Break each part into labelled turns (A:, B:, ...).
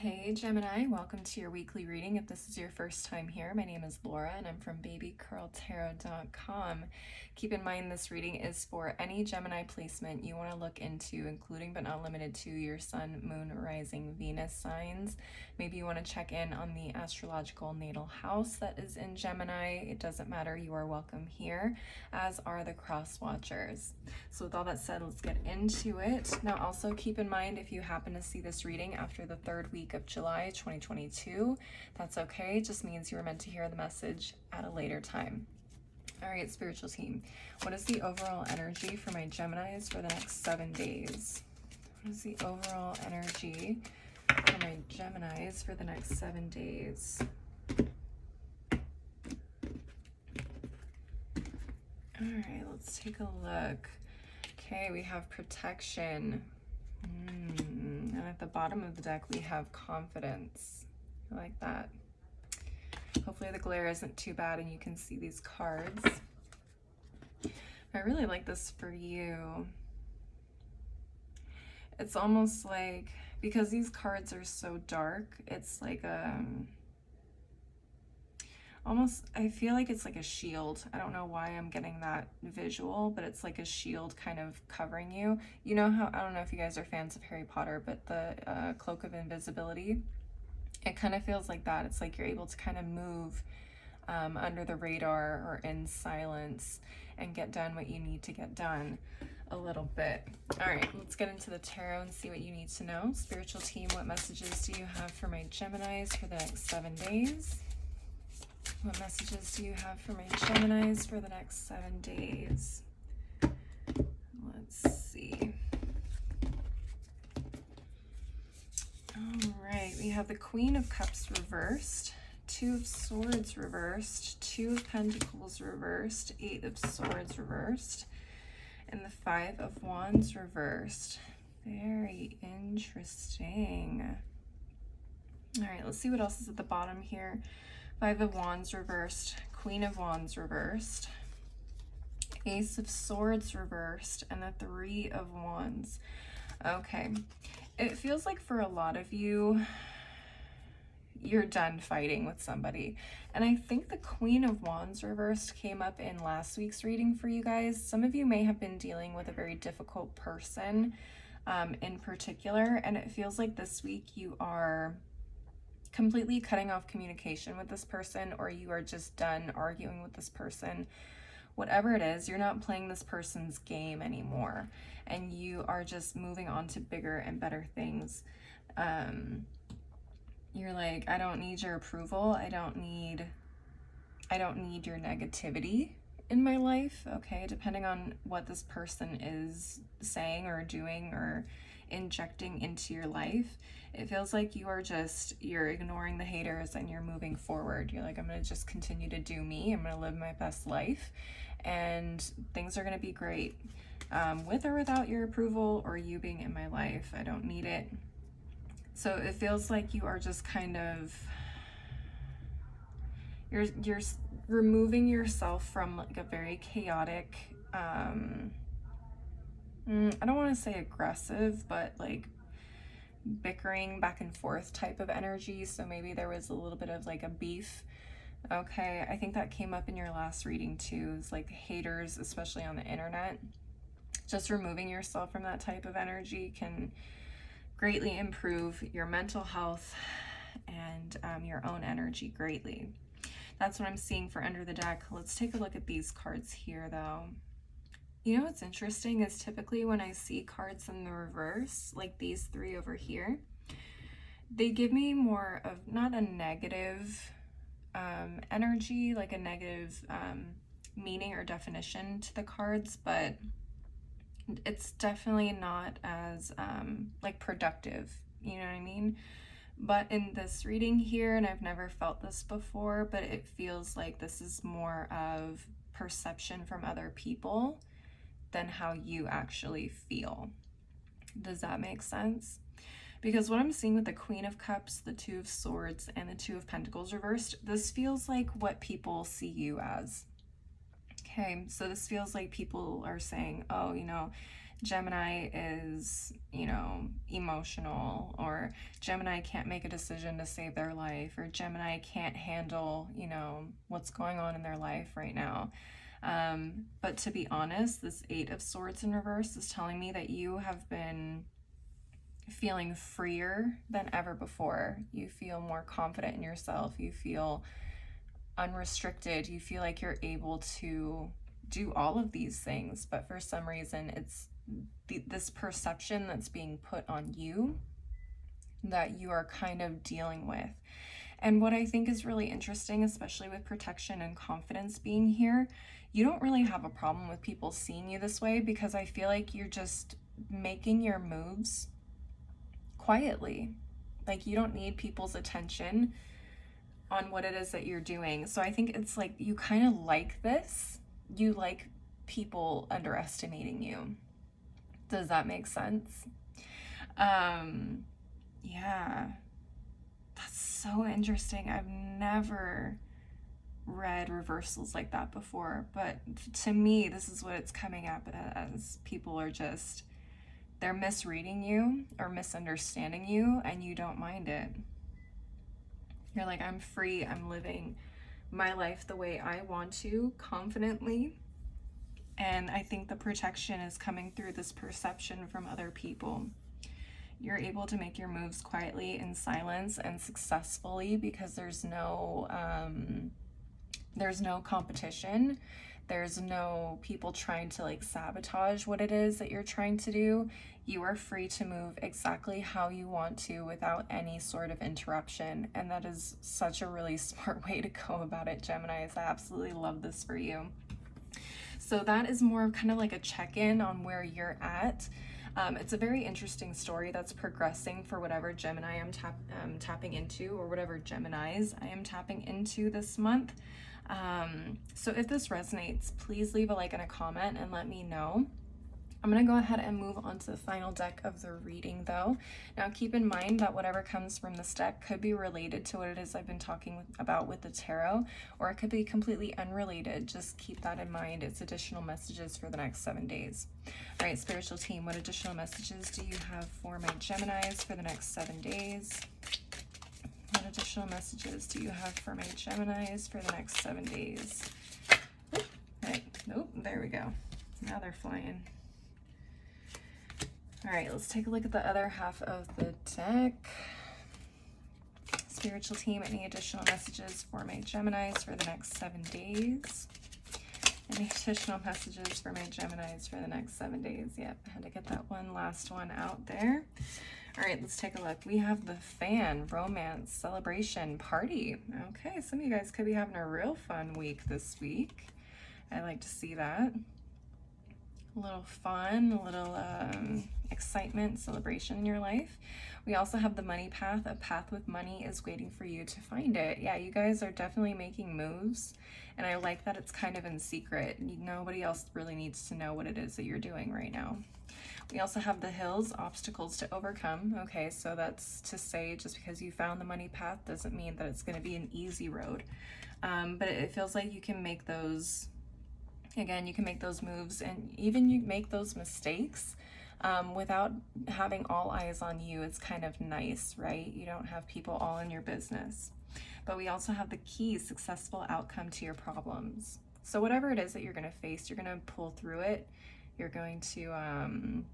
A: Hey Gemini, welcome to your weekly reading. If this is your first time here, my name is Laura and I'm from babycurltarot.com. Keep in mind this reading is for any Gemini placement you want to look into, including but not limited to your sun, moon, rising, Venus signs. Maybe you want to check in on the astrological natal house that is in Gemini. It doesn't matter, you are welcome here, as are the cross watchers. So with all that said, let's get into it. Now also keep in mind, if you happen to see this reading after the third week of July 2022, that's okay. It just means you were meant to hear the message at a later time. All right, spiritual team, what is the overall energy for my Geminis for the next 7 days? What is the overall energy for my Geminis for the next 7 days? All right, let's take a look. Okay, we have protection. And at the bottom of the deck, we have confidence. I like that. Hopefully the glare isn't too bad and you can see these cards. I really like this for you. It's almost like, because these cards are so dark, it's like almost, I feel like it's like a shield. I don't know why I'm getting that visual, but it's like a shield kind of covering you. You know how, I don't know if you guys are fans of Harry Potter, but the cloak of invisibility, it kind of feels like that. It's like you're able to kind of move under the radar or in silence and get done what you need to get done a little bit. All right, let's get into the tarot and see what you need to know. Spiritual team, what messages do you have for my Geminis for the next 7 days? What messages do you have for my Geminis for the next 7 days? Let's see. All right, we have the Queen of Cups reversed, Two of Swords reversed, Two of Pentacles reversed, Eight of Swords reversed, and the Five of Wands reversed. Very interesting. All right, let's see what else is at the bottom here. Five of Wands reversed, Queen of Wands reversed, Ace of Swords reversed, and the Three of Wands. Okay, it feels like for a lot of you, you're done fighting with somebody. And I think the Queen of Wands reversed came up in last week's reading for you guys. Some of you may have been dealing with a very difficult person in particular, and it feels like this week you are completely cutting off communication with this person, or you are just done arguing with this person. Whatever it is, you're not playing this person's game anymore, and you are just moving on to bigger and better things. You're like, I don't need your approval. I don't need your negativity in my life. Okay, depending on what this person is saying or doing or injecting into your life, it feels like you're ignoring the haters and you're moving forward. You're like, I'm gonna just continue to do me. I'm gonna live my best life, and things are gonna be great, with or without your approval or you being in my life. I don't need it. So it feels like you are just kind of, you're removing yourself from like a very chaotic, I don't want to say aggressive, but like bickering back and forth type of energy. So maybe there was a little bit of like a beef. Okay, I think that came up in your last reading too. It's like haters, especially on the internet. Just removing yourself from that type of energy can greatly improve your mental health and your own energy greatly. That's what I'm seeing for under the deck. Let's take a look at these cards here though. You know what's interesting is typically when I see cards in the reverse, like these three over here, they give me more of not a negative energy, like a negative meaning or definition to the cards, but it's definitely not as like productive, you know what I mean? But in this reading here, and I've never felt this before, but it feels like this is more of perception from other people than how you actually feel. Does that make sense? Because what I'm seeing with the Queen of Cups, the Two of Swords, and the Two of Pentacles reversed, this feels like what people see you as. Okay, so this feels like people are saying, oh, you know, Gemini is, you know, emotional, or Gemini can't make a decision to save their life, or Gemini can't handle, you know, what's going on in their life right now. But to be honest, this Eight of Swords in reverse is telling me that you have been feeling freer than ever before. You feel more confident in yourself. You feel unrestricted. You feel like you're able to do all of these things, but for some reason it's this perception that's being put on you that you are kind of dealing with. And what I think is really interesting, especially with protection and confidence being here, you don't really have a problem with people seeing you this way, because I feel like you're just making your moves quietly. Like, you don't need people's attention on what it is that you're doing. So I think it's like you kind of like this. You like people underestimating you. Does that make sense? Yeah. That's so interesting. I've never read reversals like that before, but to me, this is what it's coming up as. People are just, they're misreading you or misunderstanding you, and you don't mind it. You're like, I'm free, I'm living my life the way I want to, confidently. And I think the protection is coming through this perception from other people. You're able to make your moves quietly in silence and successfully, because there's no competition. There's no people trying to like sabotage what it is that you're trying to do. You are free to move exactly how you want to without any sort of interruption. And that is such a really smart way to go about it, Geminis. I absolutely love this for you. So that is more of kind of like a check-in on where you're at. It's a very interesting story that's progressing for whatever Gemini I'm tapping into, or whatever Geminis I am tapping into this month. So if this resonates, please leave a like and a comment and let me know. I'm going to go ahead and move on to the final deck of the reading, though. Now, keep in mind that whatever comes from this deck could be related to what it is I've been talking about with the tarot, or it could be completely unrelated. Just keep that in mind. It's additional messages for the next 7 days. All right, spiritual team, what additional messages do you have for my Geminis for the next 7 days? What additional messages do you have for my Geminis for the next 7 days? Right. Nope, there we go. Now they're flying. All right, let's take a look at the other half of the deck. Spiritual team, any additional messages for my Geminis for the next 7 days? Any additional messages for my Geminis for the next 7 days? Yep, I had to get that one last one out there. All right, let's take a look. We have the Fan, romance, celebration, party. Okay, some of you guys could be having a real fun week this week. I like to see that. A little fun, a little excitement, celebration in your life. We also have the money path. A path with money is waiting for you to find it. Yeah, you guys are definitely making moves, and I like that it's kind of in secret. Nobody else really needs to know what it is that you're doing right now. We also have the hills, obstacles to overcome. Okay, so that's to say, just because you found the money path doesn't mean that it's going to be an easy road. But it feels like you can make those, again, you can make those moves, and even you make those mistakes without having all eyes on you. It's kind of nice, right? You don't have people all in your business. But we also have the key, successful outcome to your problems. So whatever it is that you're going to face, you're going to pull through it. You're going to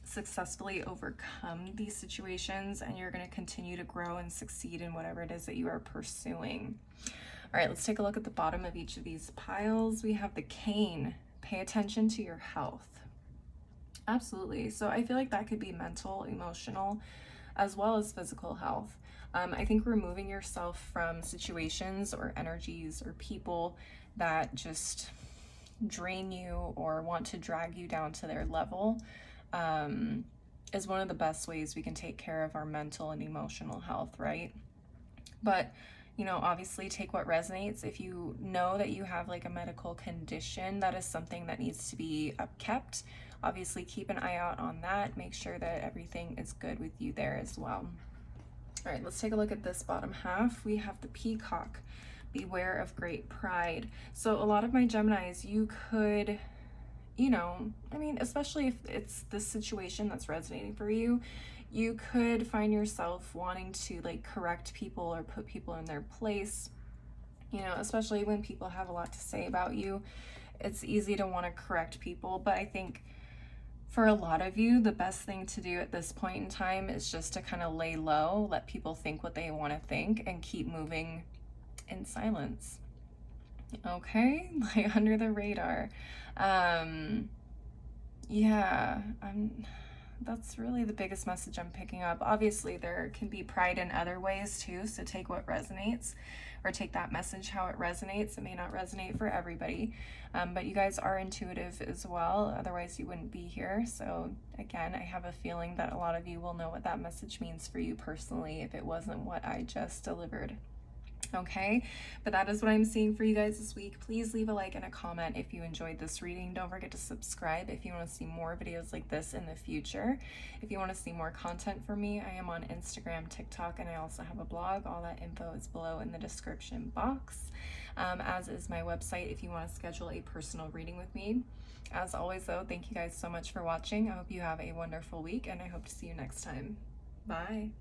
A: successfully overcome these situations, and you're going to continue to grow and succeed in whatever it is that you are pursuing. All right, let's take a look at the bottom of each of these piles. We have the Cane. Pay attention to your health. Absolutely. So I feel like that could be mental, emotional, as well as physical health. I think removing yourself from situations or energies or people that just drain you or want to drag you down to their level is one of the best ways we can take care of our mental and emotional health, right? But you know, obviously take what resonates. If you know that you have like a medical condition, that is something that needs to be upkept. Obviously keep an eye out on that. Make sure that everything is good with you there as well. All right, let's take a look at this bottom half. We have the Peacock. Beware of great pride. So a lot of my Geminis, you could you know, I mean, especially if it's the situation that's resonating for you, you could find yourself wanting to like correct people or put people in their place, you know, especially when people have a lot to say about you. It's easy to want to correct people, but I think for a lot of you, the best thing to do at this point in time is just to kind of lay low, let people think what they want to think, and keep moving in silence. Okay, like under the radar. Yeah, that's really the biggest message I'm picking up. Obviously, there can be pride in other ways too, so take what resonates, or take that message how it resonates. It may not resonate for everybody, but you guys are intuitive as well, otherwise you wouldn't be here. So again, I have a feeling that a lot of you will know what that message means for you personally if it wasn't what I just delivered. Okay, but that is what I'm seeing for you guys this week. Please leave a like and a comment if you enjoyed this reading. Don't forget to subscribe if you want to see more videos like this in the future. If you want to see more content from me, I am on Instagram, TikTok, and I also have a blog. All that info is below in the description box, as is my website if you want to schedule a personal reading with me. As always though, thank you guys so much for watching. I hope you have a wonderful week, and I hope to see you next time. Bye.